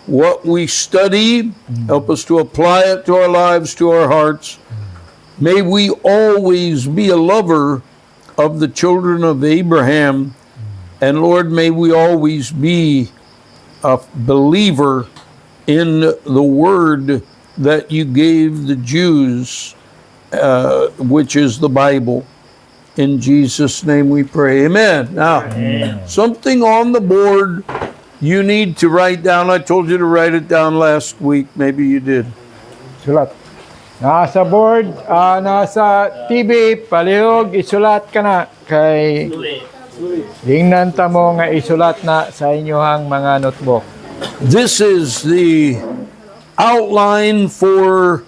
what we study, help us to apply it to our lives, to our hearts. May we always be a lover of the children of Abraham, and Lord, may we always be a believer in the word that you gave the Jews, which is the Bible. In Jesus' name we pray. Amen. Now, something on the board you need to write down. I told you to write it down last week. Maybe you did. Sulat. Nasa board, nasa TV, palihog, isulat ka na. Kay tingnan ta mo nga isulat na sa inyohang mga notebook. This is the outline for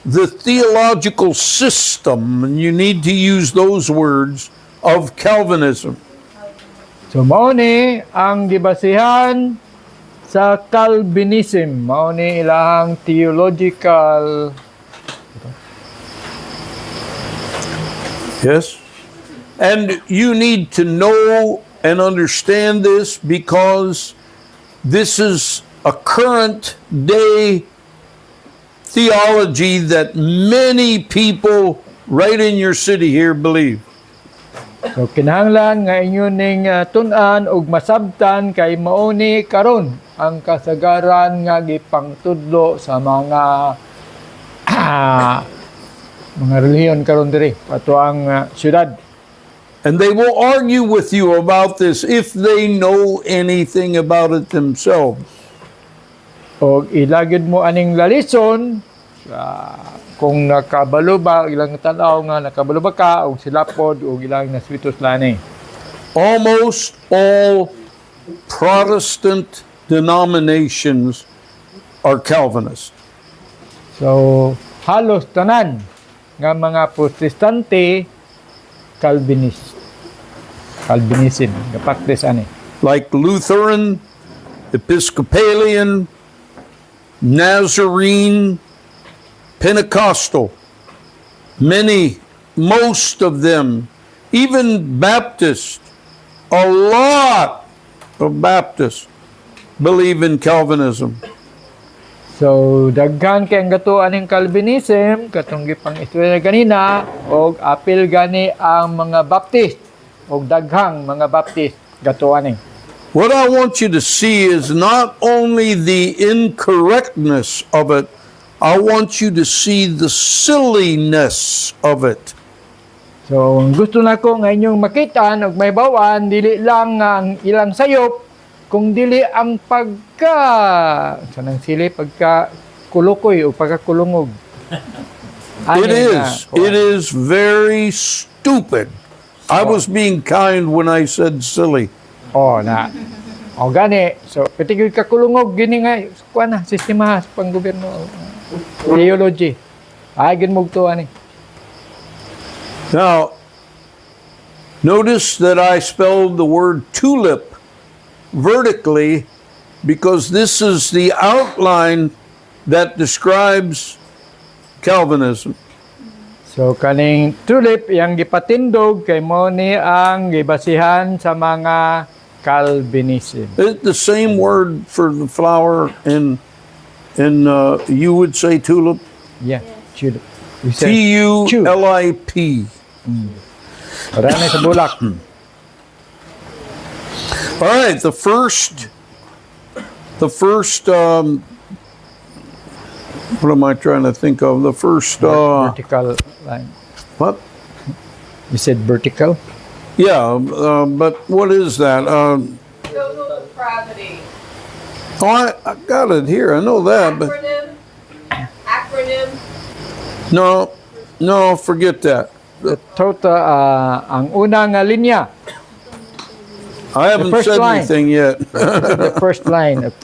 the theological system, and you need to use those words, of Calvinism. So, mao ni ang gibasihan sa Calvinism. Mao ni ilahang theological. Yes? And you need to know and understand this because this is a current day theology that many people right in your city here believe. So kinahanglan nga inyo ning tun-an ug masabtan kay mao ni karon ang kasagaran nga gipangtudlo sa mga mga relihiyon karon diri ato ang syudad. And they will argue with you about this if they know anything about it themselves. O ilagid mo aning lalison kung nakabalo ba ilang tanaw nga nakabalo ba ka o silapod o ilang naswitos lani. Almost all Protestant denominations are Calvinist. So halos tanan nga mga protestante Calvinism kapaktis ani. Like Lutheran, Episcopalian, Nazarene, Pentecostal, most of them, even Baptist, a lot of Baptists believe in Calvinism. So, daghan kay ang gatuan ng Calvinism, katong gipang istorya ganina, og apil gani ang mga Baptist, og daghang mga Baptist gatuan ning. What I want you to see is not only the incorrectness of it, I want you to see the silliness of it. So, gusto nako nga inyong makita og may bawan dili lang ang ilang sayop, kung dili ang sanang sili pagka kulukoy o pagkakulungog. It is very stupid. I was being kind when I said silly. O gani. So, patigoy kakulungog, gini nga, kuha na, sistema sa panggobyerno. Theology. Ay, ginmugtuan eh. Now, notice that I spelled the word tulip vertically because this is the outline that describes Calvinism. So, kaning tulip, yung gipatindog, kay mo ni ang gibasihan sa mga Calvinism. It's the same word for the flower in you would say tulip? Yeah, tulip. T-U-L-I-P. Marami sa bulak. All right, the first what am I trying to think of? The first vertical line. what? You said vertical? Yeah, but what is that? Total depravity. Oh, I got it here. I know that, but Acronym. no, forget that. The total, ang una nga linya. I haven't said line. anything yet. The first line of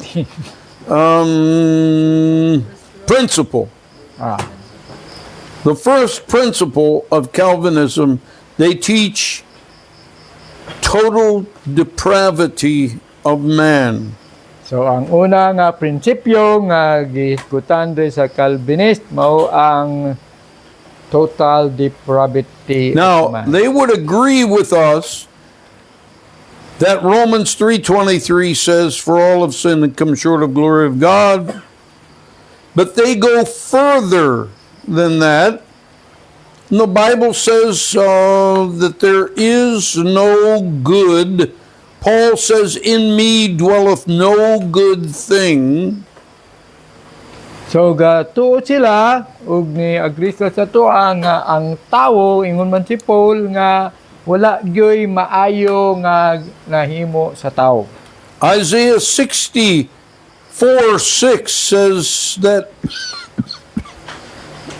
Principle. The first principle of Calvinism, they teach total depravity of man. So ang una nga prinsipyo nga gihisgutan sa Calvinist mao ang total depravity Now, of man. they would agree with us that Romans 3:23 says, "For all have sinned and come short of glory of God." But they go further than that. And the Bible says that there is no good. Paul says, "In me dwelleth no good thing." So gatuo sila ug ni agree sila sa tuwa nga ang tawo ingon man si Paul nga wala gyoy maayo nga nahimo sa tawo. Isaiah 64:6 says that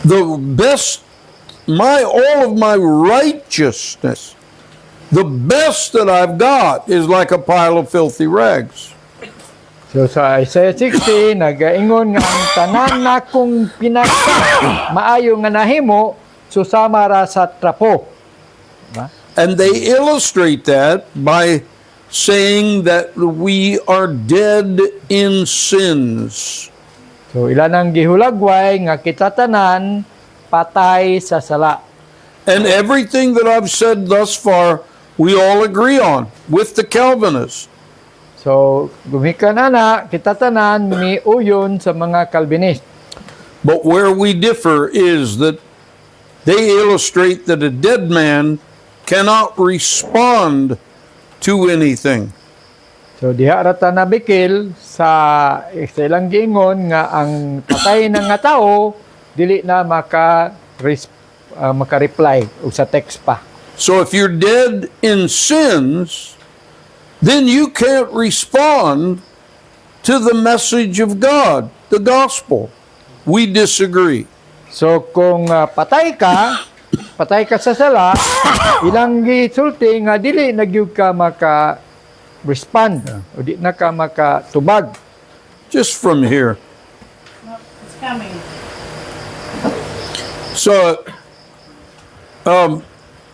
the best, all of my righteousness, the best that I've got is like a pile of filthy rags. So sa Isaiah 60 nagaingon nga ang tanan nakong pinaka maayo nga nahimo susama ra sa trapo. Diba? And they illustrate that by saying that we are dead in sins. So ilan ang gihulagway nga kita tanan patay sa sala. And everything that I've said thus far, we all agree on with the Calvinists. So gumikan na kita tanan miuyon sa mga Calvinist. But where we differ is that they illustrate that a dead man cannot respond to anything. So diha ra ta nabikil sa ilang giingon nga ang patay na nga tawo dili na maka-reply o sa text pa. So if you're dead in sins, then you can't respond to the message of God, the gospel. We disagree. So kung patay ka sa sala, ilang gisulti nga dili nagyud ka maka-respond o di na ka makatubag. Just from here. It's coming. So,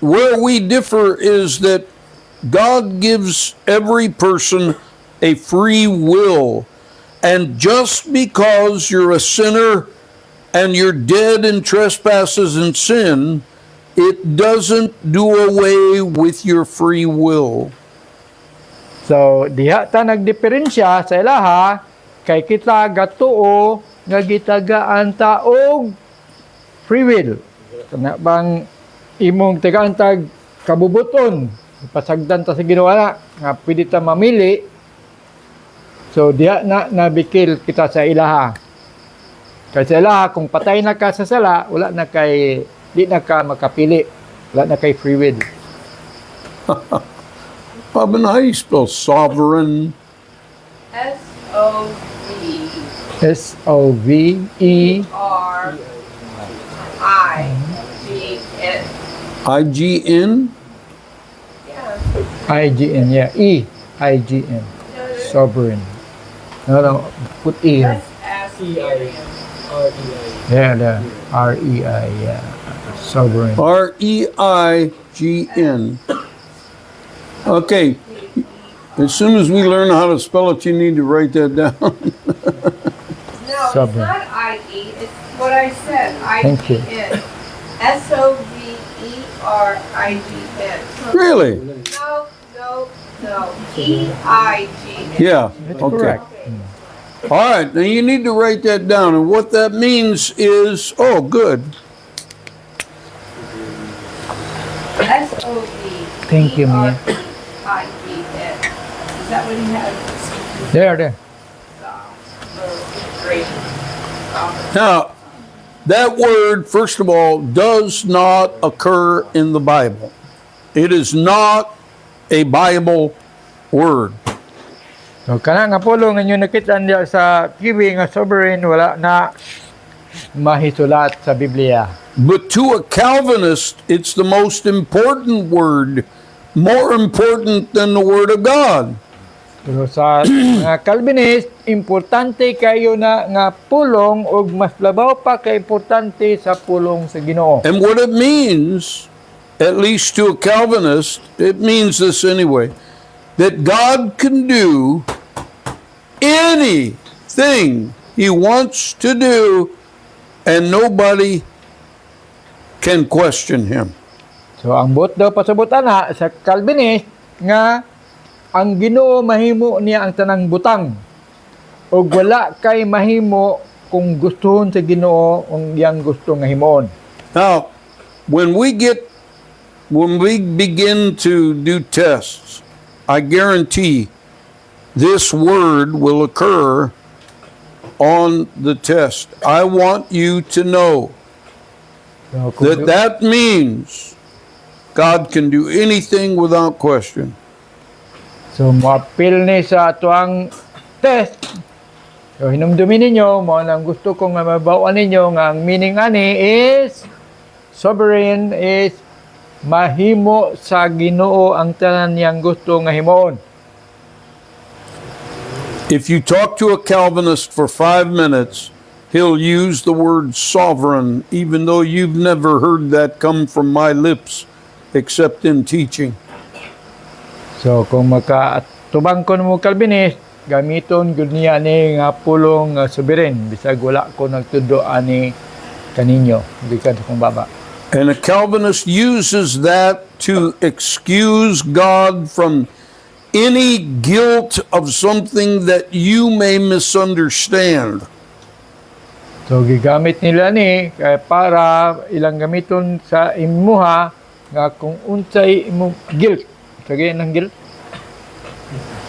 where we differ is that God gives every person a free will. And just because you're a sinner and you're dead in trespasses and sin, it doesn't do away with your free will. So diha ta nagdiferensya sa ilaha kay kita gatuo nga gitagaan ta og free will. Kana bang imong tagaan tag kabubuton pasagdan ta sa Ginoo nga pwede ta mamili. So diha na nabikil kita sa ilaha. Kay sa ilaha kung patay na ka sa sala, wala na kay di na ka makapili. Wala na kay free will. Bob, how do you spell sovereign? S-O-V-E-R-I-G-N. IGN? Yeah. IGN, yeah. E-I-G-N. Sovereign. No, put E here. Yeah, the R-E-I, yeah. Sovereign. R-E-I-G-N. Okay. As soon as we learn how to spell it, you need to write that down. No, Sovereign. it's not I-E. It's what I said. Thank you. I-G-N. S-O-V-E-R-I-G-N. Really? No. E-I-G-N. Yeah. That's Okay. correct. All right. Now you need to write that down. And what that means is, oh, good. S-O-V-E-R-I-G-N. Thank you, Mia. Is that what he has? There. Great. Now, that word, first of all, does not occur in the Bible. It is not a Bible word. So, kana nga pulo nga nyo nakita niya sa TV nga sovereign, wala na mahisulat sa Biblia. But to a Calvinist, it's the most important word, more important than the Word of God. Pero sa mga Calvinist, importante kayo na nga pulong o mas labaw pa ka importante sa pulong sa Ginoo. And what it means, at least to a Calvinist, it means this anyway, that God can do anything He wants to do and nobody can question Him. So ang buot daw pasabot ana sa Calvinist nga ang Ginoo mahimo niya ang tanang butang. O wala kay mahimo kung gustuhon sa Ginoo ang iyang gusto nga himuon. Now, when we begin to do tests, I guarantee this word will occur on the test. I want you to know So, kung that means God can do anything without question. So, mo-appeal ni sa atuang test. So, hinumdumin ninyo, mo nang gusto kong mabawaan ninyo nga ang meaning ani is sovereign is mahimo sa Ginoo ang tanan niyang gusto nga himuon. If you talk to a Calvinist for 5 minutes, he'll use the word sovereign, even though you've never heard that come from my lips, except in teaching. So, kung makatubang ko mo Calvinist, gamiton gud niya ni nga pulong sovereign bisag wala ko nagtudo ani kaninyo gikan sa kong baba. And a Calvinist uses that to excuse God from any guilt of something that you may misunderstand. So gigamit nila ni kay para ilang gamiton sa imuha nga kung unsay imong guilt. Sagay ng guilt.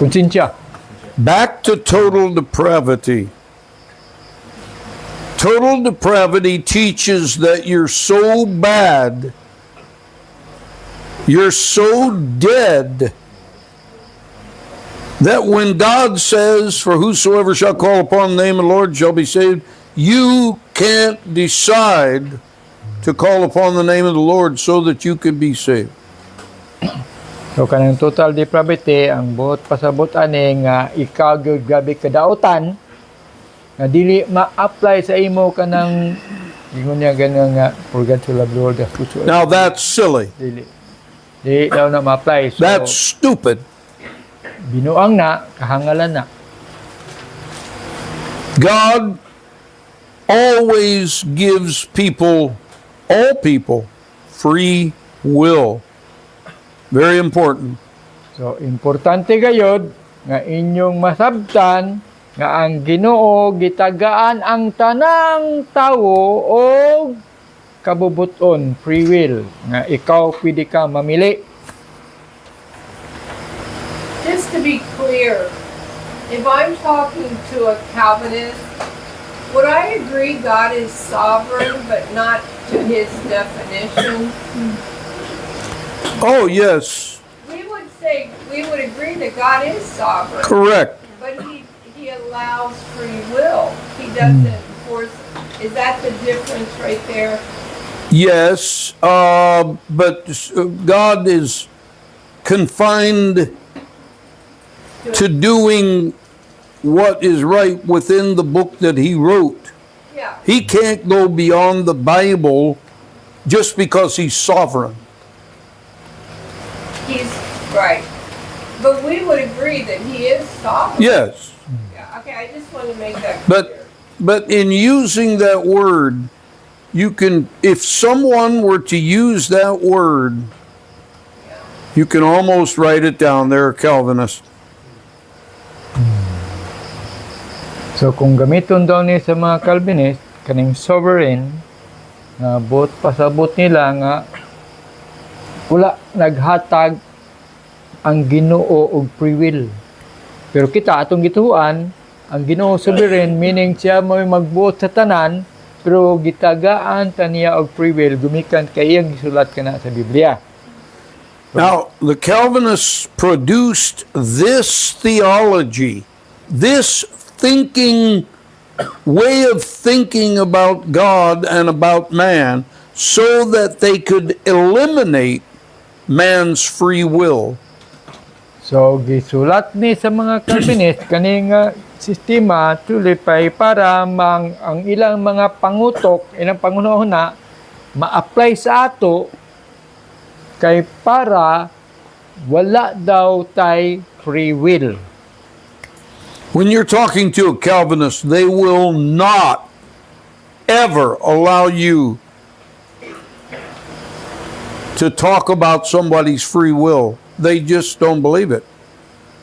Konsensya. Back to total depravity. Total depravity teaches that you're so bad, you're so dead, that when God says, "For whosoever shall call upon the name of the Lord shall be saved," you can't decide to call upon the name of the Lord so that you can be saved. So kanang total depravity ang buot pasabot ani nga ikaw gyud gabi kadaotan nga dili ma-apply sa imo kanang ingon niya ganang nga for God to love the world as much as Now that's silly. dili daw na ma-apply. So That's stupid. binuang na kahangalan na. God always gives people, all people, free will. Very important. So importante gayod nga inyong masabtan nga ang Ginoo gitagaan ang tanang tawo og kabubuton, free will, nga ikaw pwede ka mamili. Just to be clear, if I'm talking to a Calvinist, would I agree God is sovereign but not to his definition? Oh, yes, We would agree that God is sovereign, correct. but he allows free will. He doesn't force. Is that the difference right there? Yes, but God is confined to doing what is right within the book that He wrote. Yeah. He can't go beyond the Bible just because He's sovereign. He's right. But we would agree that he is sovereign. Yes, Yeah, okay, I just want to make that but clear. in using that word, you can, if someone were to use that word, you can almost write it down. They're a Calvinist. So kung gamiton daw ni sa mga Calvinist kaning sovereign nga buot pasabot nila nga wala naghatag ang Ginoo og free will. Pero kita atong gituan ang Ginoo sovereign meaning siya may magbuot sa tanan pero gitagaan ta niya og free will gumikan kay iyang gisulat kana sa Biblia. Now, the Calvinists produced this theology, this thinking, way of thinking about God and about man, so that they could eliminate man's free will. So gisulat ni sa mga Calvinist kaning sistema tulipay para ang ilang mga pangutok, ilang pangunahuna ma-apply sa ato kay para wala daw tay free will. When you're talking to a Calvinist, they will not ever allow you to talk about somebody's free will. They just don't believe it.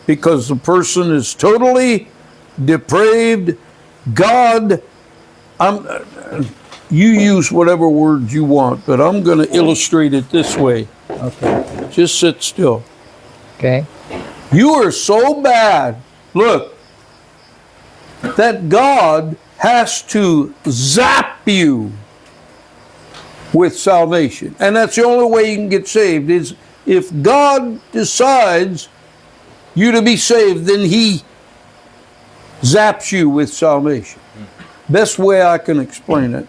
because the person is totally depraved. God, you use whatever words you want, but I'm going to illustrate it this way. Okay. Just sit still. Okay. You are so bad, look, that God has to zap you with salvation. And that's the only way you can get saved, is if God decides you to be saved, then He zaps you with salvation. Best way I can explain it.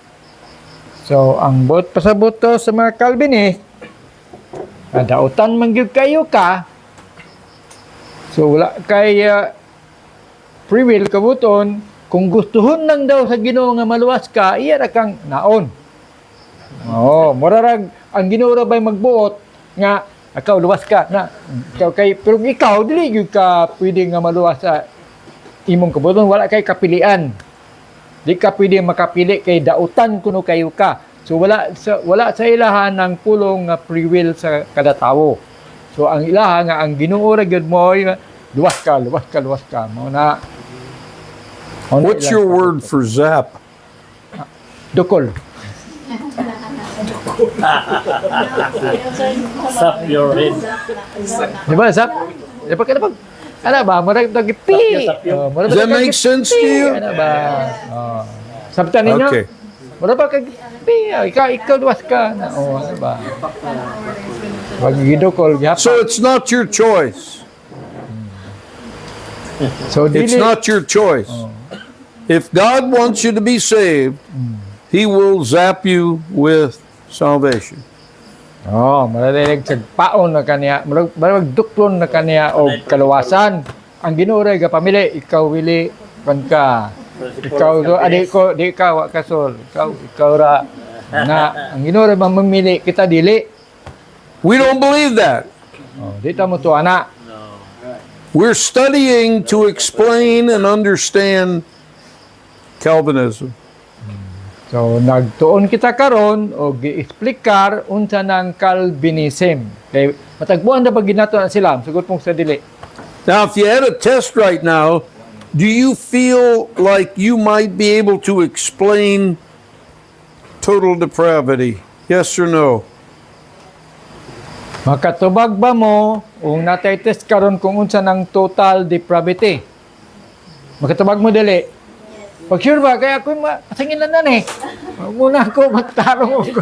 So, ang bot pasabot to sa mga Calvinist, dautan man gyud kayo ka. So, wala kay free will kabuton, kung gustuhon lang daw sa Ginoo nga maluwas ka, iya ra kang naon. Murarag ang Ginoo ra bay magbuot nga ikaw luwas ka na. Ikaw kay pero ikaw dili gyud ka pwede nga maluwas sa imong kabuton, wala kay kapilian. Di ka pwede makapili kay dautan kuno kayo ka. So wala sa ilahan ng pulong nga free will sa kada tawo. So ang ilaha nga ang Ginoo ra gyud mo luwas ka. Mao na. What's your word for zap? Dukol. Suck your head. Di ba, Zap? Di ba, ano ba? Marag tagipi. Does that make sense to you? Ano ba? Sabtan ninyo? Okay. Marag ba kagipi? Ikaw luwas ka. Ano ba? Pag gidukol, So it's not your choice. So, It's not your choice. If God wants you to be saved, He will zap you with salvation. Marag sagpaon na kaniya. Marag duklon na kaniya o kaluwasan. Ang Ginoo ray pamili, ikaw wili kan ka. Ikaw do adik ko, di ka wa kasol. Ikaw ra na ang Ginoo ray mamili kita dili. We don't believe that. Di ta mo to ana. We're studying to explain and understand Calvinism. So nagtuon kita karon og gi-explicar unsa nang Calvinism. Kay matagbuan na pag ginato na sila, sugod pong sa dili. Now, if you had a test right now, do you feel like you might be able to explain total depravity? Yes or no? Makatubag ba mo ung natay test karon kung unsa nang total depravity? Makatubag mo dili. Pag sure ba kaya ako masingilan na ni. Muna ako magtarong ko.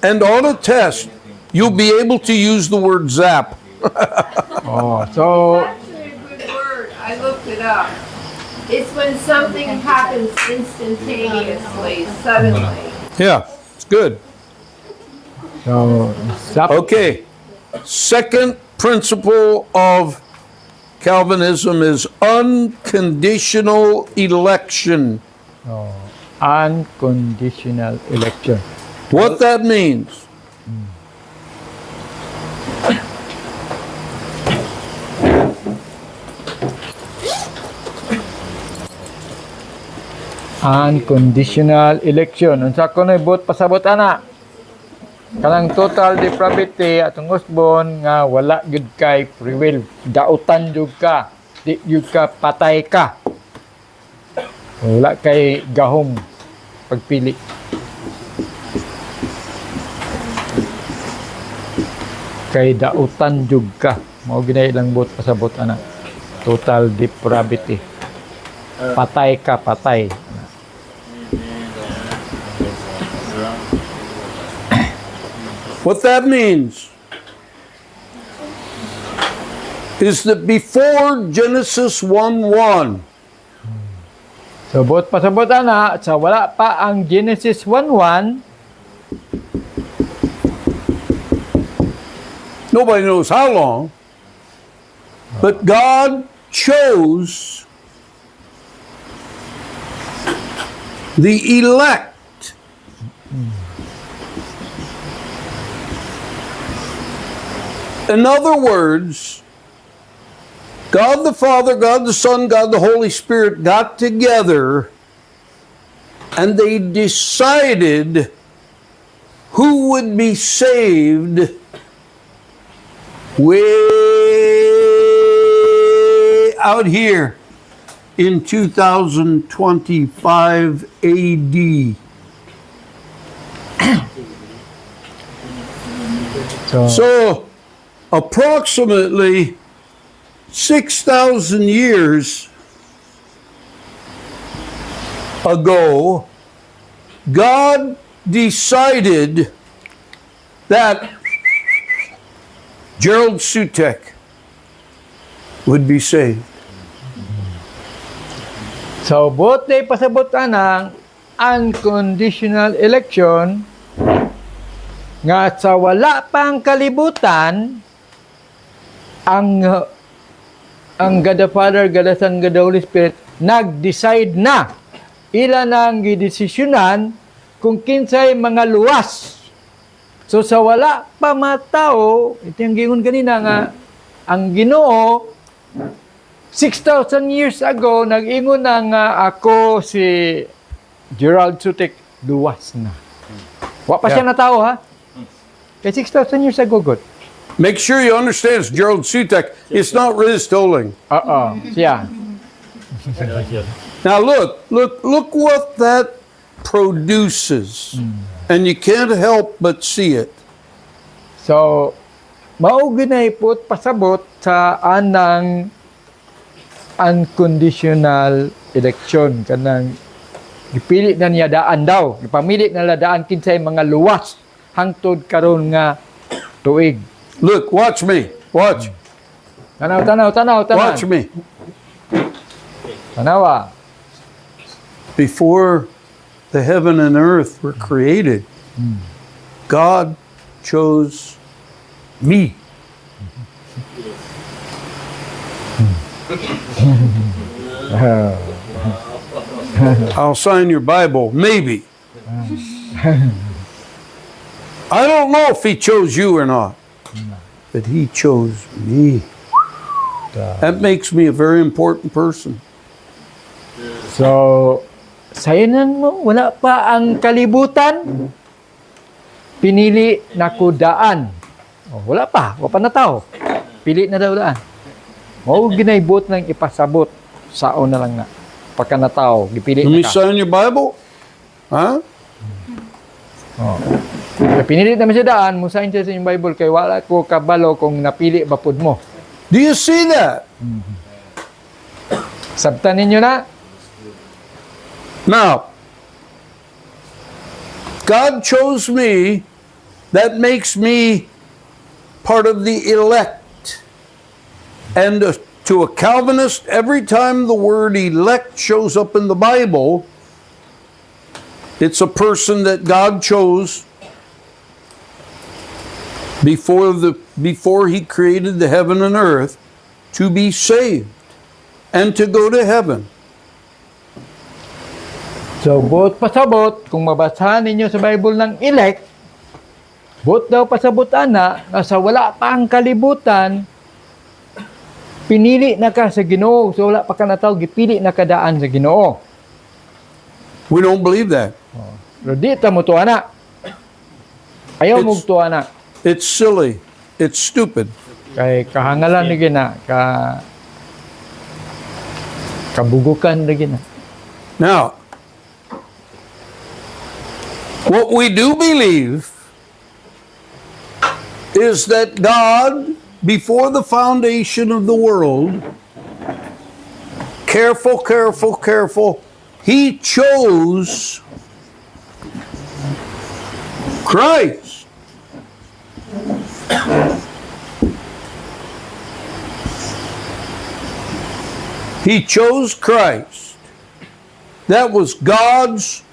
And on a test, you'll be able to use the word zap. So Actually, a good word. I looked it up. It's when something happens instantaneously, suddenly. Yeah, it's good. zap. Okay. Second principle of Calvinism is unconditional election. Unconditional election. What that means? Unconditional election. Unsa ko na ibot pasabot ana? Kanang total depravity atong usbon nga wala gyud kay free will. Dautan jud ka. Di jud ka patay ka. Wala kay gahom pagpili. Kay dautan jud ka. Mao ginay lang bot pasabot ana. Total depravity. Patay ka, patay. What that means is that before Genesis 1:1, So, bot pasabot ana, sa wala pa ang Genesis 1:1, nobody knows how long, but God chose the elect. In other words, God the Father, God the Son, God the Holy Spirit got together and they decided who would be saved way out here in 2025 AD. So, approximately 6,000 years ago, God decided that Gerald Sutek would be saved. So, both day pasabot ng unconditional election nga sa wala pang kalibutan ang God the Father, God the Son, God the Holy Spirit nag-decide na ilan ang gidesisyonan kung kinsay mga luwas. So sa wala pa matao, ito yung gingon kanina nga ang Ginoo 6,000 years ago nag-ingon na nga ako si Gerald Sutek luwas na. Wa pa siya na tao ha. Kay 6,000 years ago good. Make sure you understand it's Gerald Sutek. It's not Riz Tolling. Siya. Now look what that produces. And you can't help but see it. So, mauginay po't pasabot sa anang unconditional election. Kanang gipili na niya daan daw. Gipamili na daan kinsay mga luwas hangtod karon nga tuig. Look, watch me. Watch. Tanaw. Watch me. Tanawa. Before the heaven and earth were created, God chose me. I'll sign your Bible, maybe. I don't know if he chose you or not, but he chose me. That makes me a very important person. So, sayanan mo, wala pa ang kalibutan. Pinili na ko daan. Wala pa na tao. Pili na daw daan. Mao ginaibot ng ipasabot sa na lang na. Pagka na tao, gipili Let me na ka. sign your Bible. Huh? Kaya pinili naman siya daan, musain siya sa inyong Bible, kay wala ko kabalo kung napili ba pud mo. Do you see that? Sabtan ninyo na? Now, God chose me. That makes me part of the elect. And to a Calvinist, every time the word elect shows up in the Bible, it's a person that God chose before he created the heaven and earth to be saved and to go to heaven. So, both pasabot, kung mabasahan ninyo sa Bible ng elect, both daw pasabot ana, nga sa wala pa ang kalibutan, pinili na ka sa Ginoo. So, wala pa ka na tao, gipili na ka daan sa Ginoo. We don't believe that. Pero di ta mo to ana. Ayaw mo to ana. It's silly. It's stupid. Kay kahangalan na gina, kabugukan na gina. Now, what we do believe is that God, before the foundation of the world, careful, He chose Christ. He chose Christ. That was God's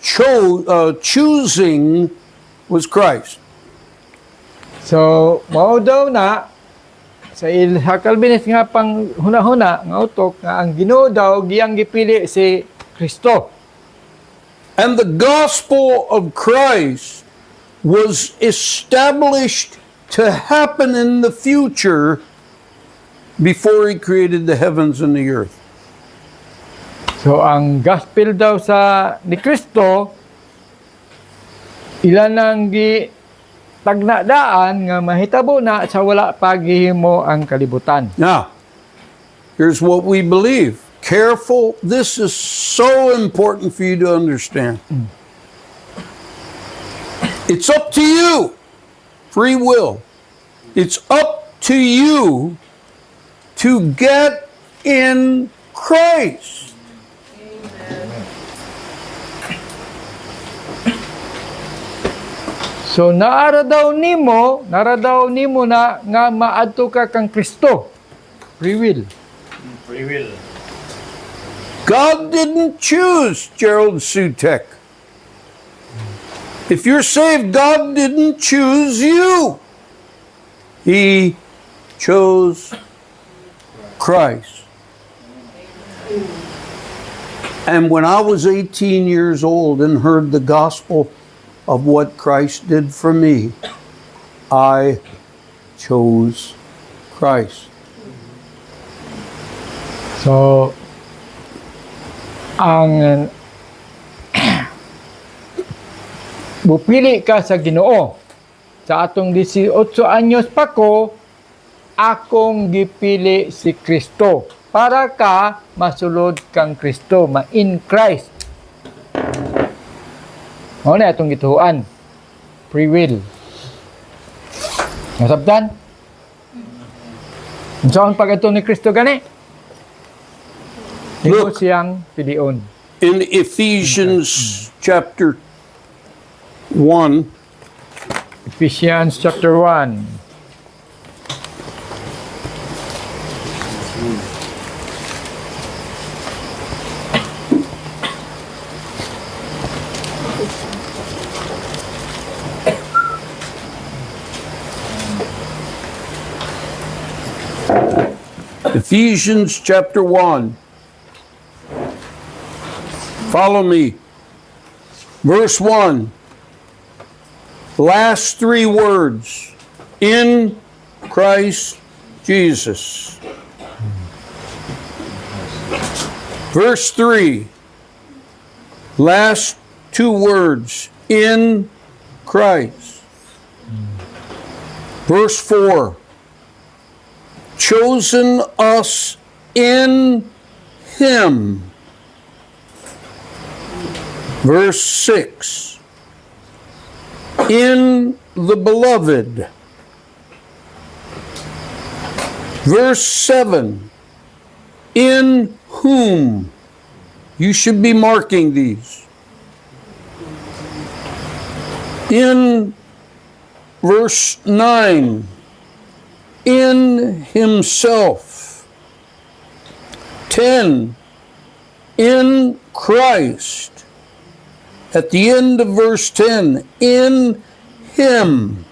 choosing was Christ. So, mao daw na sa Calvinist nga pang huna-huna nga utok nga ang Ginoo daw giyang gipili si Kristo. And the gospel of Christ was established to happen in the future before he created the heavens and the earth. So, ang gospel daw sa ni Kristo, ilan ang tagnadaan nga mahitabo na sa wala paghihimo ang kalibutan. Now, Here's what we believe. Careful. This is so important for you to understand. It's up to you. Free will. It's up to you to get in Christ. So nara daw nimo na nga maadto ka kang Kristo. Free will. Free will. God didn't choose Gerald Sutek. If you're saved, God didn't choose you. He chose Christ. And when I was 18 years old and heard the gospel of what Christ did for me, I chose Christ. So ang bupili ka sa Ginoo. Sa atong 18 anyos pa ko, akong gipili si Kristo para ka masulod kang Kristo, ma-in Christ. Mao na atong gituhuan. Free will. Nasabtan? Saan pag ito ni Kristo gani? Ito Look. siyang pilion. In Ephesians chapter 1, Ephesians chapter 1. Ephesians chapter 1. Follow me. Verse 1. Last three words. In Christ Jesus. Verse 3. Last two words. In Christ. Verse 4. Chosen us in Him. Verse 6. In the Beloved. Verse 7. In whom. You should be marking these. In verse 9. In Himself. 10. In Christ. At the end of verse 10, in Him.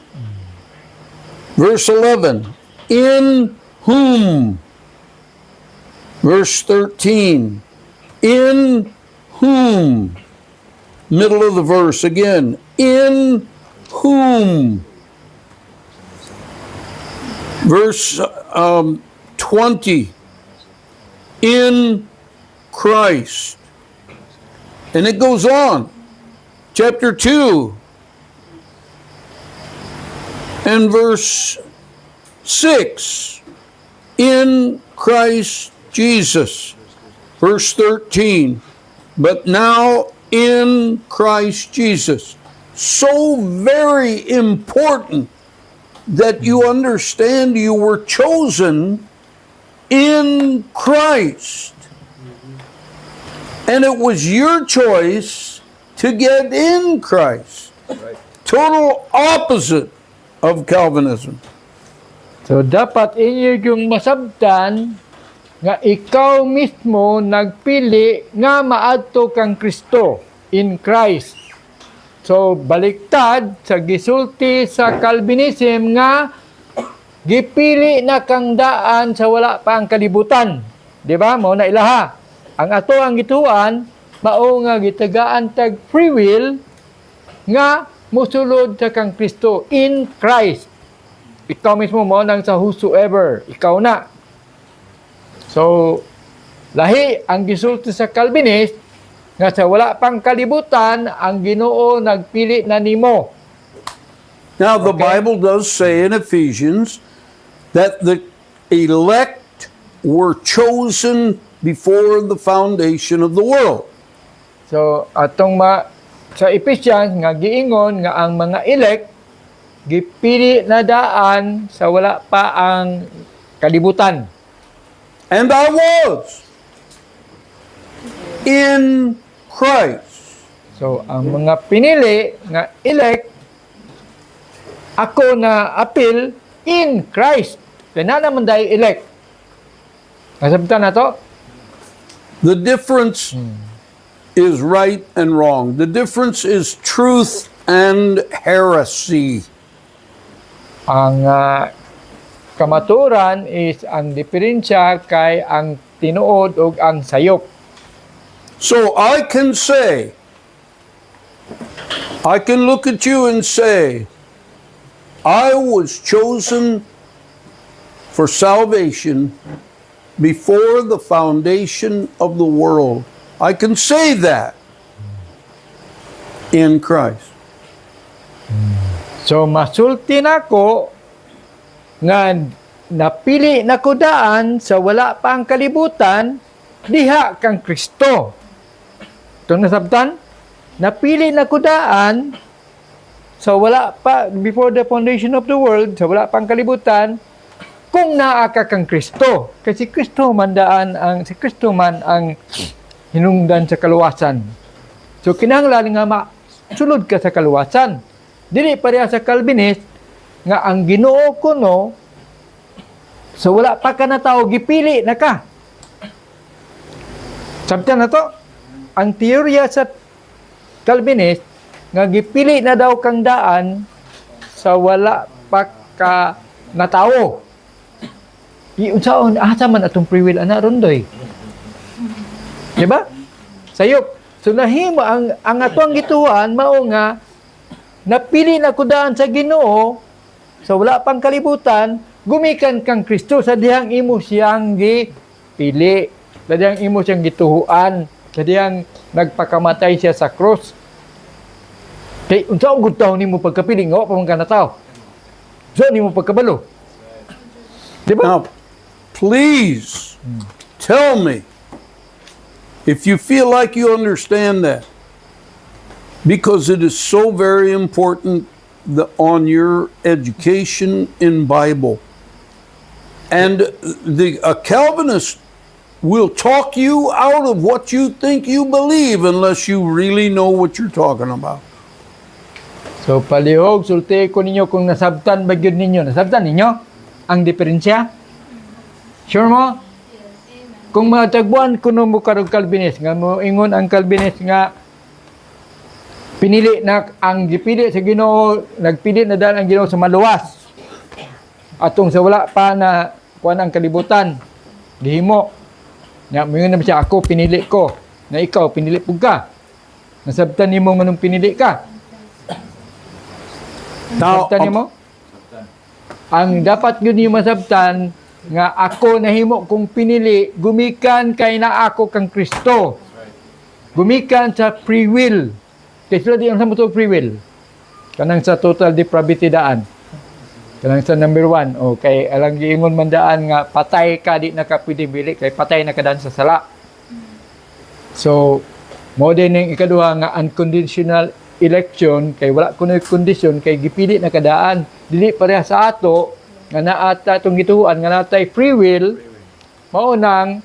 Verse 11, in whom. Verse 13, in whom. Middle of the verse again, in whom. Verse 20, in Christ. And it goes on. Chapter 2 and verse 6, in Christ Jesus. Verse 13, but now in Christ Jesus. So very important that you understand you were chosen in Christ. And it was your choice to get in Christ. Total opposite of Calvinism. So dapat inyo yung masabtan nga ikaw mismo nagpili nga maadto kang Kristo in Christ. So baliktad sa gisulti sa Calvinism nga gipili na kang daan sa wala pa ang kalibutan. Di ba? Mao na ilaha. Ang ato ang gituan mao nga gitagaan tag free will nga mosulod sa kang Kristo in Christ. Ikaw mismo mo nang sa whosoever, ikaw na. So lahi ang gisulti sa Calvinist nga sa wala pang kalibutan ang Ginoo nagpili na nimo. Now the Okay. Bible does say in Ephesians that the elect were chosen before the foundation of the world. So atong sa Ephesians nga giingon nga ang mga elect gipili na daan sa wala pa ang kalibutan. And I was in Christ. So ang mga pinili nga elect ako na apil in Christ. Kaya na naman dahil elect. Nasabtan na to? The difference is right and wrong. The difference is truth and heresy. Ang kamaturan is ang diferensya kay ang tinuod o ang sayop. So I can say, I can look at you and say, I was chosen for salvation before the foundation of the world. I can say that in Christ. So masulti nako nga napili na ko daan sa wala pa ang kalibutan diha kang Kristo. Itong nasabtan, napili na ko daan sa wala pa before the foundation of the world, sa wala pang kalibutan, kung naa ka kang Kristo. Kasi Kristo man si Kristo man ang hinungdan sa kaluwasan. So kinahanglan nga masulod ka sa kaluwasan. Dili pareha sa Calvinist nga ang Ginoo kuno so wala pa ka na tao gipili na ka. Sabtan na to, ang teorya sa Calvinist nga gipili na daw kang daan sa wala pa ka na tao. Iunsaon asa man atong free will ana rondoy. Di ba? Sayop. So nahimo ang atong gituan mao nga napili na ko daan sa Ginoo sa wala pang kalibutan, gumikan kang Kristo sa dihang imo siyang gipili, sa dihang imo siyang gituhuan, sa dihang nagpakamatay siya sa cross. Kay unsaon gud taw nimo pagkapili nga wa pa man ka na tao. So nimo pagkabalo. Di ba? Now, please tell me if you feel like you understand that, because it is so very important on your education in Bible. And a Calvinist will talk you out of what you think you believe unless you really know what you're talking about. So palihog sulti ko ninyo kung nasabtan ba gyud ninyo. Nasabtan ninyo ang diferensya? Sure mo? Kung matagbuan kuno mo karong Calvinist nga mo ingon ang Calvinist nga pinili na ang gipili sa Ginoo, nagpili na daan ang Ginoo sa maluwas. Atong sa wala pa na kuan ang kalibutan. Gihimo. Nya mingon na siya ako pinili ko, na ikaw pinili pug ka. Nasabtan nimo nganong pinili ka? Now, Nasabtan nimo? Ang dapat gyud niyo masabtan nga ako nahimo kong pinili gumikan kay na ako kang Kristo. Gumikan sa free will. Kaya sila di ang sa free will. Kanang sa total depravity daan. Kanang sa number 1. O kay alang giingon man daan nga patay ka di na ka pwede bili kay patay na ka daan sa sala. So mo din ang ikaduha nga unconditional election kay wala kuno condition kay gipili na kadaan. Dili pareha sa ato nga naata itong gituhuan nga natay free will, maunang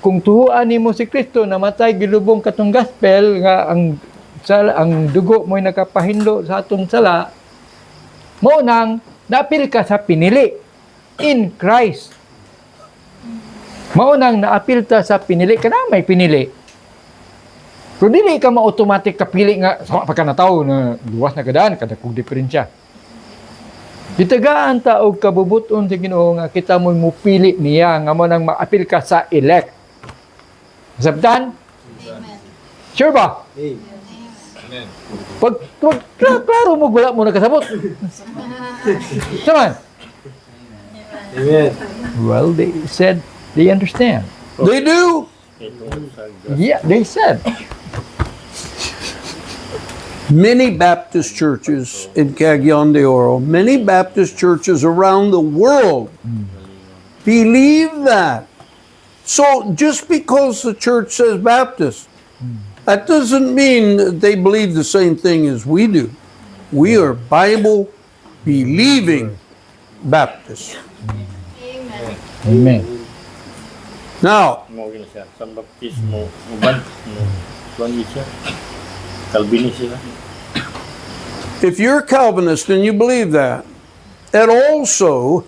kung tuhuan nimo si Kristo namatay gilubong katong gospel nga ang dugo mo'y nakapahinlo sa atong sala, maunang naapil ka sa pinili in Christ. Maunang naapil ta sa pinili kana may pinili. Pero dili ka ma-automatic kapili nga sa pagkanataw na luwas na kadaan kada kung diferensya. Gitagaan ta og kabubuton sa Ginoo nga kita mo'y mupili niya nga mo nang maapil ka sa elect. Sabtan? Amen. Sure ba? Amen. Pag klaro mo wala mo nakasabot. Saman? Amen. Well, they said they understand. they do. Yeah, they said. Many Baptist churches in Cagayan de Oro, many Baptist churches around the world believe that. So just because the church says Baptist, that doesn't mean that they believe the same thing as we do. We are Bible believing Baptists. Amen. Now, Mo gina siya. San baptismo, uban, kuan siya. Calvinist sila. if you're a Calvinist and you believe that, it also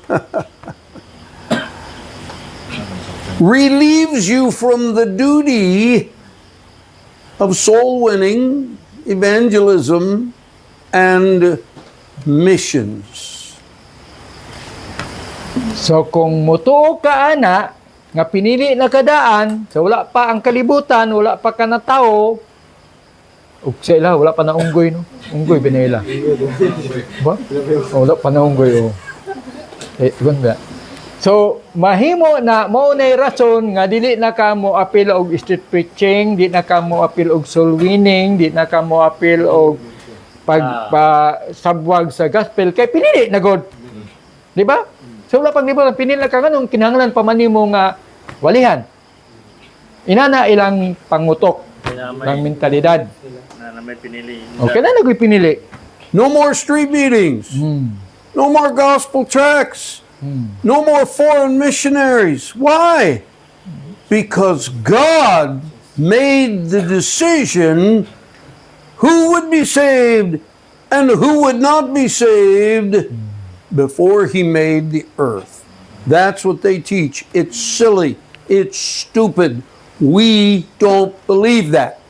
relieves you from the duty of soul winning, evangelism, and missions. So kung mutuo ka ana nga pinili na kadaan, so wala pa ang kalibutan, wala pa ka na tao, ug sila wala pa na unggoy no. Unggoy binila. Ba? Wala pa na unggoy oh. Ganda. So mahimo na mao nay rason nga dili na ka mo apil og street preaching, di na ka mo apil og soul winning, di na ka mo apil og sabwag sa gospel kay pinili na God. Di ba? So wala pang libo pinili ka nganong kinahanglan pa man nimo nga walihan. Inana ilang pangutok ng mentalidad. Na may pinili. Okay na nagoy pinili. No more street meetings. No more gospel tracts. No more foreign missionaries. Why? Because God made the decision who would be saved and who would not be saved before He made the earth. That's what they teach. It's silly. It's stupid. We don't believe that.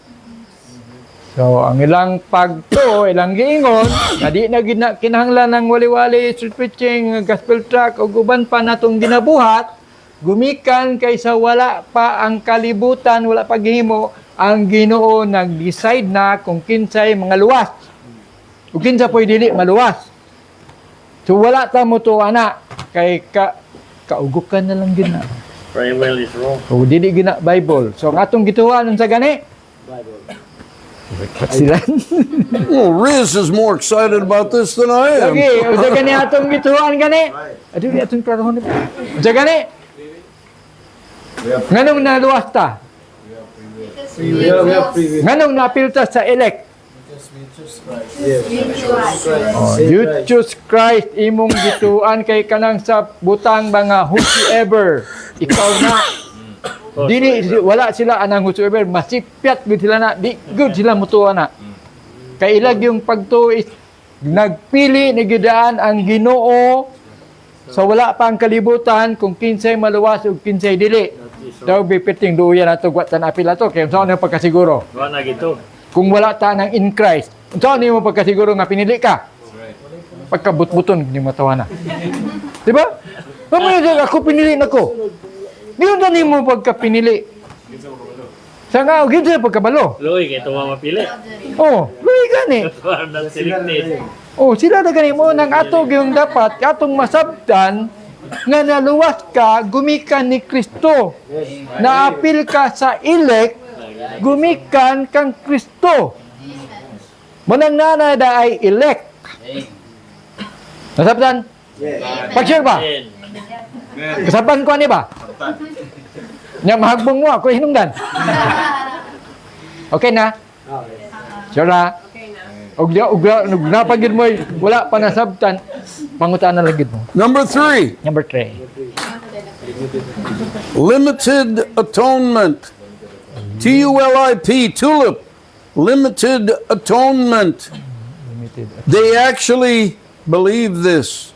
So, ang ilang pagto, ilang giingon, na di na kinahanglan ng wali-wali, street preaching, gospel tract, o guban pa natong ginabuhat, gumikan kaysa wala pa ang kalibutan, wala pa gihimo, ang Ginoo nag-decide na kung kinsay mga luwas. O kinsa po'y dili maluwas. So, wala ta mo to, ana, kay kaugukan na lang gina. Pray well is wrong. O dili gina Bible. So, ang atong gituan sa gani, sila. Well, Riz is more excited about this than I am. Okay, usa gani atong gituan gani. Adu di atong karon. Usa gani. Nganong naluwas ta? Nganong napilta sa elect? You choose Christ imong gituan kay kanang sa butang mga whosoever. Ikaw na. Dili wala sila anang whosoever, masipyat gud sila na, di good sila mutuwa na. Kay ilag yung pagtuis nagpili ni gidaan ang Ginoo sa wala pa ang kalibutan kung kinsay maluwas ug kinsay dili. Daw bipiting duya na to gwatan apil ato kay unsa na pagkasiguro. Wa na gito. Kung wala ta nang in Christ, unsa ni mo pagkasiguro nga pinili ka? Pagkabutbuton ni matawana. Di ba? Paano ako pinili nako? Di ba mo pagkapinili? Sa nga, o gito pagkabalo. Loy, kaya ito mapili. Oh, luwi gani. Parang selected. Oh, sila na gani mo nang ato yung dapat, atong masabdan, nga naluwas ka, gumikan ni Kristo. Naapil ka sa elect, gumikan kang Kristo. Manang nanada ay elect. Nasabdan? Pag-share ba? Kasaban ko ani ba? Nya mahagbong mo ako hinungdan. Okay na? Sure na? Okay na. Og napagid mo wala pa nasabtan, pangutaan na lagid mo. Number 3, Number 3. limited atonement. TULIP, tulip, limited atonement. They actually believe this.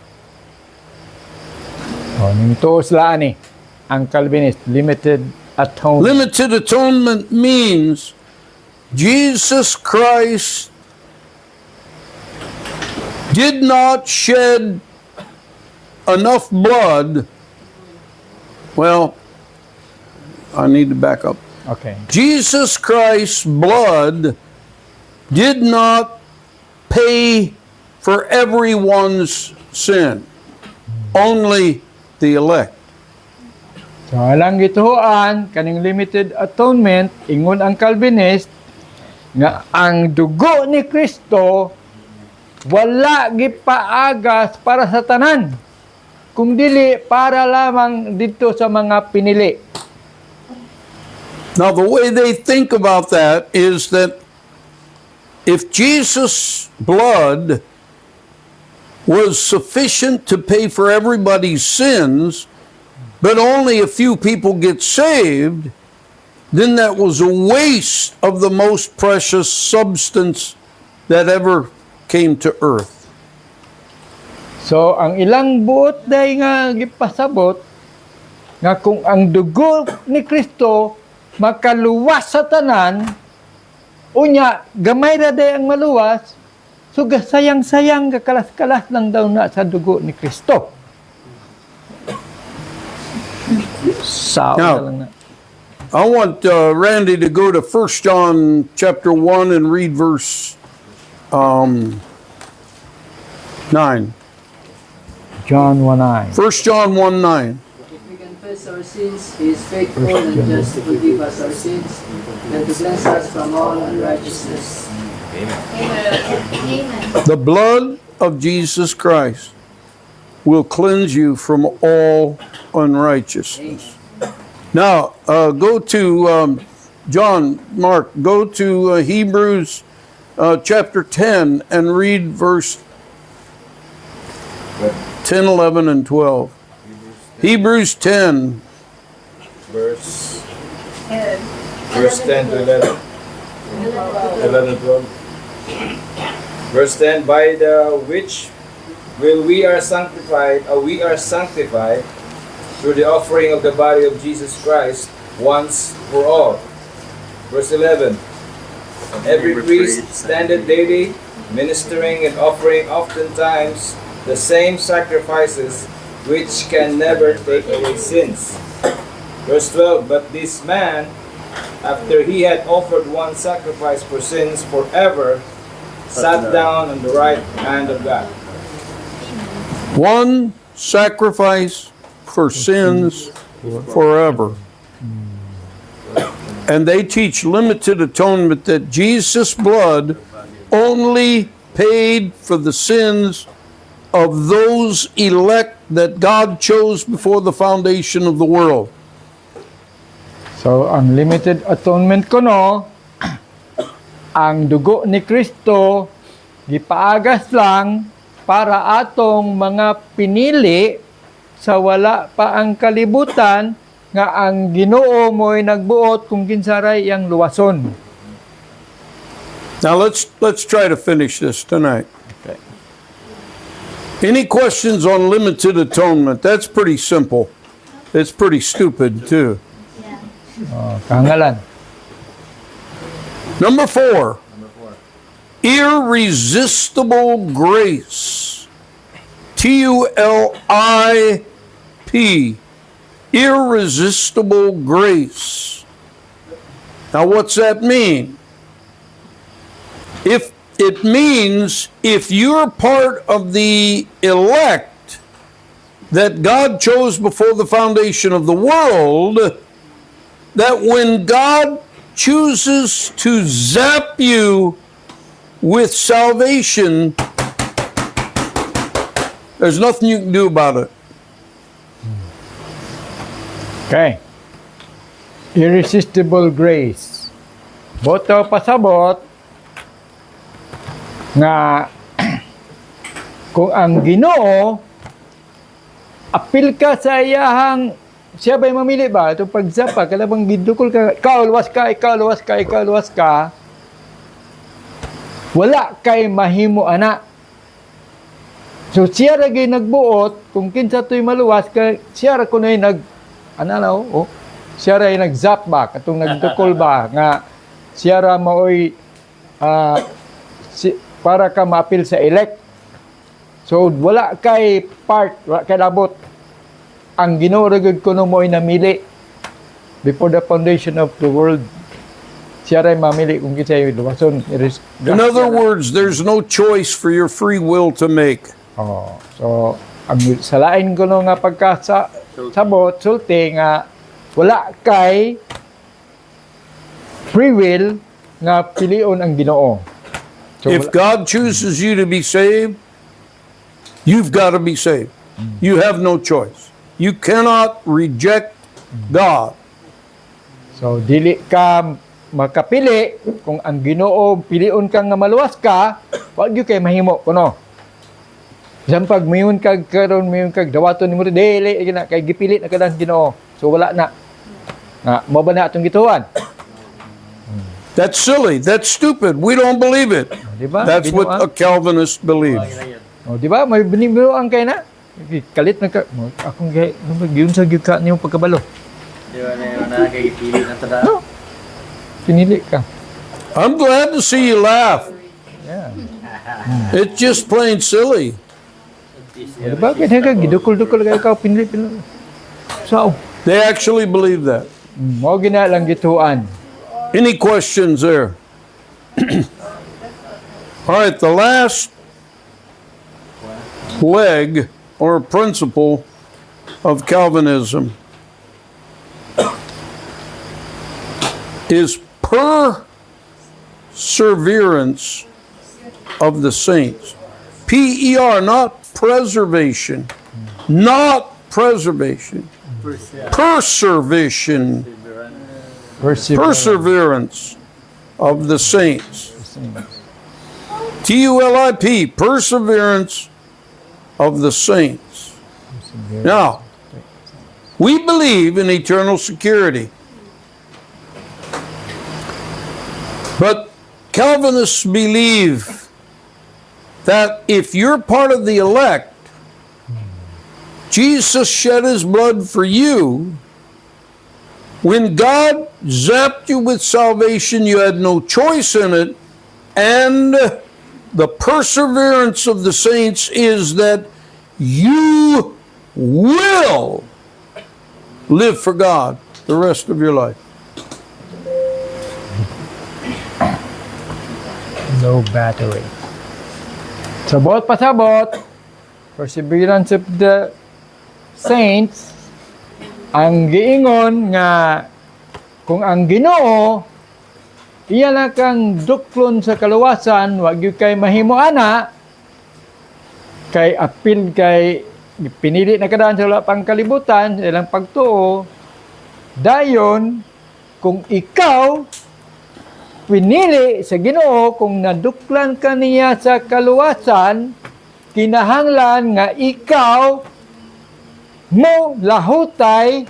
Oh, nito sila ani ang Calvinist, limited atonement. Limited atonement means Jesus Christ did not shed enough blood. Well, I need to back up. Okay. Jesus Christ's blood did not pay for everyone's sin, only the elect. So, alang gituan, kaning limited atonement, ingon ang Calvinist, nga ang dugo ni Kristo, wala gipaagas para sa tanan. kung dili para lamang dito sa mga pinili. Now, the way they think about that is that if Jesus' blood was sufficient to pay for everybody's sins, but only a few people get saved, then that was a waste of the most precious substance that ever came to earth. So, ang ilang buot day nga gipasabot, nga kung ang dugo ni Kristo makaluwas sa tanan, unya, gamay ra day ang maluwas, so sayang-sayang kakalas-kalas lang daw na sa dugo ni Kristo. Sao Now, lang na. I want Randy to go to 1 John chapter 1 and read verse 9. John 1:9. 1 John 1:9. If we confess our sins, He is faithful and just to forgive us our sins and to cleanse us from all unrighteousness. Amen. The blood of Jesus Christ will cleanse you from all unrighteousness. Now, go to John, Mark, go to Hebrews chapter 10 and read verse 10, 11, and 12. Hebrews 10. Verse And 10 to 11. 11 and 12. Verse 10, by the which will we are sanctified through the offering of the body of Jesus Christ once for all. Verse 11, and every priest standeth daily, ministering and offering oftentimes the same sacrifices which can never take away sins. Verse 12, but this man, after he had offered one sacrifice for sins forever, sat down on the right hand of God. One sacrifice for sins forever. And they teach limited atonement, that Jesus' blood only paid for the sins of those elect that God chose before the foundation of the world. So, ang limited atonement ko no, ang dugo ni Kristo gipaagas lang para atong mga pinili sa wala pa ang kalibutan nga ang Ginoo mo'y nagbuot kung kinsaray yang luwason. Now let's try to finish this tonight. Okay. Any questions on limited atonement? That's pretty simple. It's pretty stupid too. Kahangalan. Number 4. Irresistible grace. TULIP. Irresistible grace. Now, what's that mean? If it means if you're part of the elect that God chose before the foundation of the world, that when God chooses to zap you with salvation, there's nothing you can do about it. Okay. Irresistible grace. Boto pasabot nga kung ang Ginoo apil ka sa iyahang siya ba'y mamili ba? Itong pagsapa, kalabang gidukol ka, ikaw luwas ka, wala kay mahimo ana. So siya ra gay nagbuot, kung kinsa to'y maluwas, siya ra kuno'y siya ra nag-zap ba, katong nagdukol ba, nga siya ra maoy para ka maapil sa elect. So wala kay part, wala kay labot. Ang Ginoo ra gyud kuno mo'y namili before the foundation of the world. Siya ray mamili kung kinsay luwason. In other words, there's no choice for your free will to make. Oh, so ang salain ko no nga sabot sulti nga wala kay free will nga pilion ang Ginoo. So If God chooses you to be saved, you've got to be saved. You have no choice. You cannot reject God. So dili ka makapili kung ang Ginoo pilion ka nga maluwas ka, wa gyud kay mahimo kuno. Bisan pag mayon kag karon mayon kag dawaton nimo dili na kay gipilit na kadang Ginoo. So wala na. Na mo ba na atong gituan? That's silly. That's stupid. We don't believe it. Di ba? That's what a Calvinist believes. Oh, di ba? May binibiroan kay na. Kalit na ka. Akong gay, yun sa gyud ka nimo pagkabalo. Di ba na kay pili na tada. No. Pinili ka. I'm glad to see you laugh. Yeah. It's just plain silly. Di ba? Kaya ka gidukol-dukol kay ka pinili. So, They actually believe that. mo gina lang gituan. Any questions there? All right, the last leg or principle of Calvinism is perseverance of the saints. P-E-R, not preservation. Not preservation. Perseveration. Perseverance of the saints. T-U-L-I-P, perseverance of the saints. Now, we believe in eternal security. But Calvinists believe that if you're part of the elect, Jesus shed his blood for you. When God zapped you with salvation, you had no choice in it. And the perseverance of the saints is that you will live for God the rest of your life. No battery. Sabot pasabot, perseverance of the saints, ang giingon nga kung ang Ginoo iya na kang duklon sa kaluwasan, wag gyud kay mahimo ana kay apil kay pinili na kadaan sa wala pang kalibutan sa ilang pagtuo. Dayon kung ikaw pinili sa Ginoo, kung naduklan ka niya sa kaluwasan, kinahanglan nga ikaw mo lahutay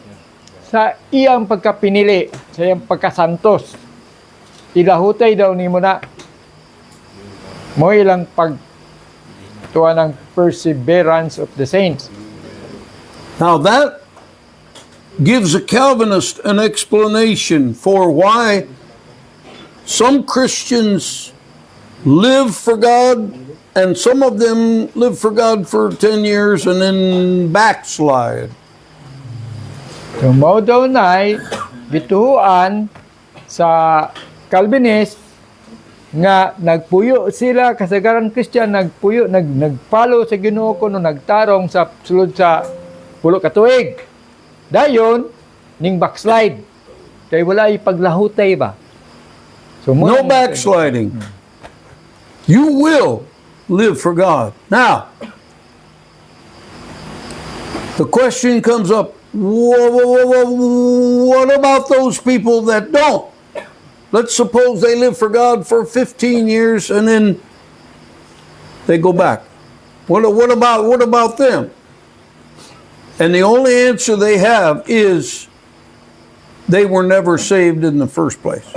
sa iyang pagkapinili, sa iyang pagkasantos. Ilahutay daw nimo na. Mo ilang pagtuwa ng perseverance of the saints. Now that gives a Calvinist an explanation for why some Christians live for God and some of them live for God for 10 years and then backslide. So, mao daw na'y gituhuan sa Calvinist nga nagpuyo sila kasagaran Christian, nagpalo sa Ginoo kuno nagtarong sa sulod sa 10 ka tuig. Dayon ning backslide. Kay wala ipaglahutay ba? So, No backsliding. You will live for God. Now, the question comes up, what about those people that don't? Let's suppose they live for God for 15 years and then they go back. What about them? And the only answer they have is they were never saved in the first place.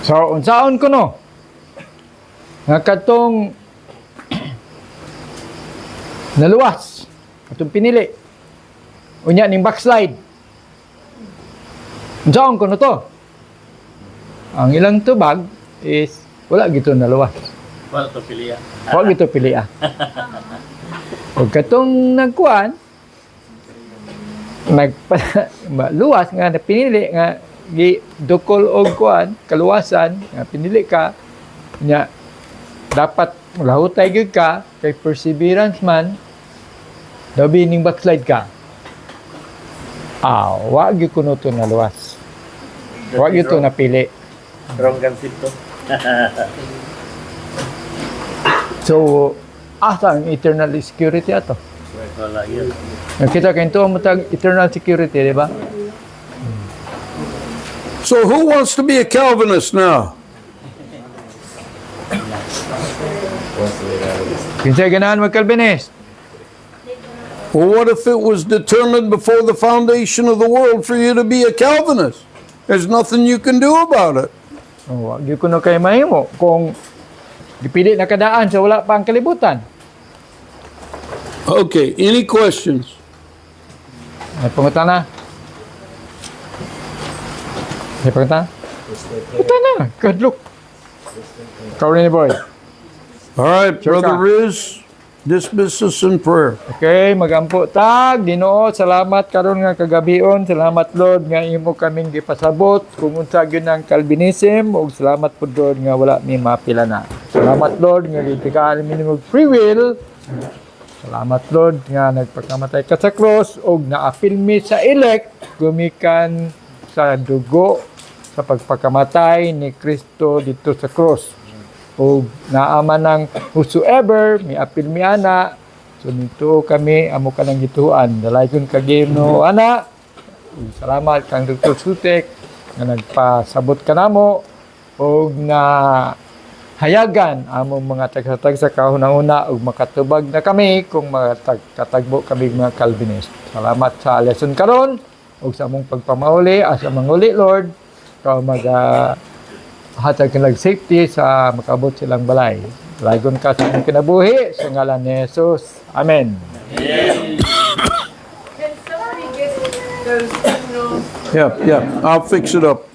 So, unsaon ko no? Nga katong naluwas, katong pinili. Unya ning backslide. Unsaon ko no to? Ang ilang tubag is wala gito naluwas. Wala to piliya. Wala gito piliya. Pag katong nagkuan, luwas nga na pinili nga gi dukol og kuan kaluwasan nga pinili ka nya dapat lahutay gyud ka kay perseverance man dabi ning backslide ka wa gyud kuno to na luwas wa gyud to napili. Wrong concept to. So asa ang eternal security ato? Wala yun. Nakita kayo ito ang eternal security, di ba? So who wants to be a Calvinist now? Kinsay ganahan mag-Calvinist? Well, what if it was determined before the foundation of the world for you to be a Calvinist? There's nothing you can do about it. Oh, wag ko na kay mahimo kung dipili na kadaan sa wala pa ang kalibutan. Okay, any questions? May pangutana? May pangutana? Pangutana, good look. Kawin ni boy. All right, Sure Brother ka. Riz, dismiss us in prayer. Okay, magampo tag. Ginoo, salamat karon nga kagabion. Salamat Lord nga imo kaming gipasabot kung unsa gyud ang Calvinism ug salamat pud Lord nga wala mi mapila na. Salamat Lord nga gitikaan mi nimong free will. Salamat Lord nga nagpakamatay ka sa cross ug naafilmi sa elect gumikan sa dugo sa pagpakamatay ni Kristo dito sa cross. O naaman ng whosoever, may apil mi ana, so nito kami, amo ka ng gituan. Dalay kong kagino ana, salamat kang Dr. Sutek, nga nagpasabot ka namo, o na hayagan among mga tagatag sa kahuna-una, o makatubag na kami kung makatagbo kami mga Calvinist. Salamat sa lesson karon o sa among pagpamauli, asa manguli Lord, ikaw hatag ka safety sa makabot silang balay. Lagon ka sa aming kinabuhi sa ngalan ni Jesus. Amen. Can somebody get those signals? Yeah, I'll fix it up.